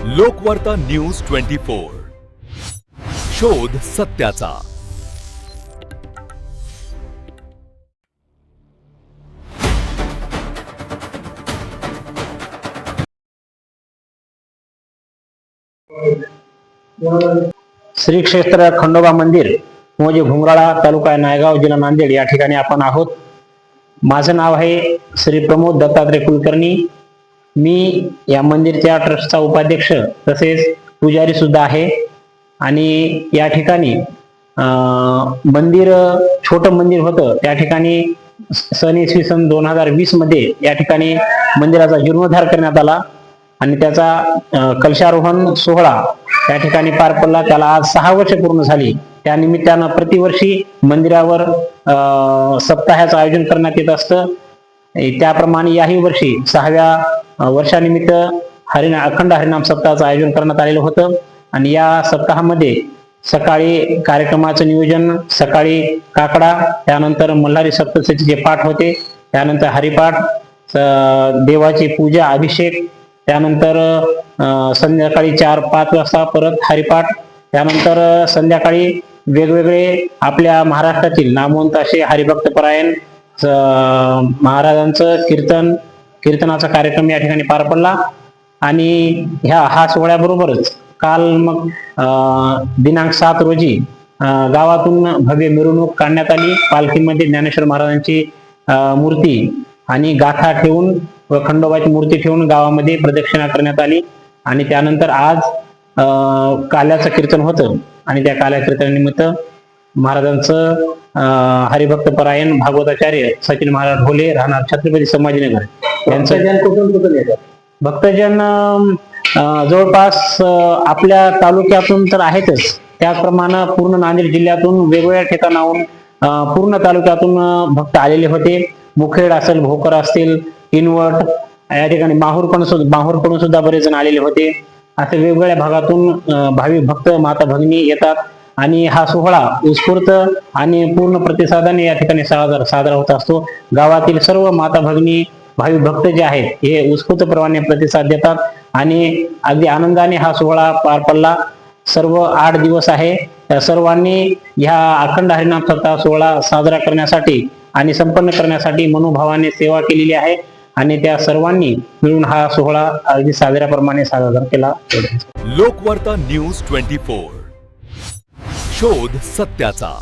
लोकवार्ता news 24 शोध सत्याचा। श्री क्षेत्र खंडोबा मंदिर म्हणजे भुंगराळा तालुका नायगाव जिल्हा नांदेड या ठिकाणी आपण आहोत। माझं नाव आहे श्री प्रमोद दत्तात्रय कुलकर्णी। मी या मंदिरच्या ट्रस्टचा उपाध्यक्ष तसेच पुजारी सुद्धा आहे। आणि या ठिकाणी मंदिर छोटं मंदिर होतं, त्या ठिकाणी सन इसवी सन 2020 मध्ये या ठिकाणी मंदिराचा जीर्णोद्धार करण्यात आला आणि त्याचा कलशारोहण सोहळा त्या ठिकाणी पार पडला। त्याला आज 6 वर्ष पूर्ण झाली। त्या निमित्तानं प्रतिवर्षी मंदिरावर सप्ताहाचं आयोजन करण्यात येत असतं। त्याप्रमाणे याही वर्षी 6व्या वर्षानिमित्त अखंड हरिनाम सप्ताहाचं आयोजन करण्यात आलेलं होतं। आणि या सप्ताहामध्ये सकाळी कार्यक्रमाचं नियोजन, सकाळी काकडा, त्यानंतर मल्हारी सप्तशतीचे पाठ होते, त्यानंतर हरिपाठ, देवाची पूजा, अभिषेक, त्यानंतर संध्याकाळी 4-5 वाजता परत हरिपाठ, त्यानंतर संध्याकाळी वेगवेगळे आपल्या महाराष्ट्रातील नामवंत असे हरिभक्तपरायण महाराजांचं कीर्तनाचा कार्यक्रम या ठिकाणी पार पडला। आणि हा सोहळ्याबरोबरच काल मग दिनांक 7 रोजी गावातून भव्य मिरवणूक काढण्यात आली। पालखीमध्ये ज्ञानेश्वर महाराजांची मूर्ती आणि गाथा ठेवून व खंडोबाची मूर्ती ठेवून गावामध्ये प्रदक्षिणा करण्यात आली। आणि त्यानंतर आज काल्याचं कीर्तन होतं आणि त्या काल्या कीर्तनानिमित्त महाराजांचं हरिभक्तपरायण भागवताचार्य सचिन महाराज ढोले राहणार छत्रपती संभाजीनगर यांचं भक्तजन जवळपास आपल्या तालुक्यातून तर आहेतच, त्याचप्रमाणे पूर्ण नांदेड जिल्ह्यातून वेगवेगळ्या ठिकाणाहून पूर्ण तालुक्यातून भक्त आलेले होते। मुखेड असेल, भोकर असतील, किनवट या ठिकाणी माहूरकडून सुद्धा बरेच जण आलेले होते। असे वेगवेगळ्या भागातून भाविक भक्त माता भगिनी येतात आणि हा सोहळा उत्स्फूर्त आणि पूर्ण प्रतिसादाने या ठिकाणी साजरा होत असतो। गावातील सर्व माता भगिनी भाविक भक्त जे आहेत हे उत्स्फूर्तपणे प्रतिसाद देतात आणि अगदी आनंदाने हा सोहळा पार पडला। सर्व 8 दिवस आहे। त्या सर्वांनी ह्या अखंड हरिनाम सप्ताह सोहळा साजरा करण्यासाठी आणि संपन्न करण्यासाठी मनोभावाने सेवा केलेली आहे आणि त्या सर्वांनी मिळून हा सोहळा अगदी साजऱ्याप्रमाणे साजरा केला। लोकवार्ता न्यूज 24 शोध सत्याचा।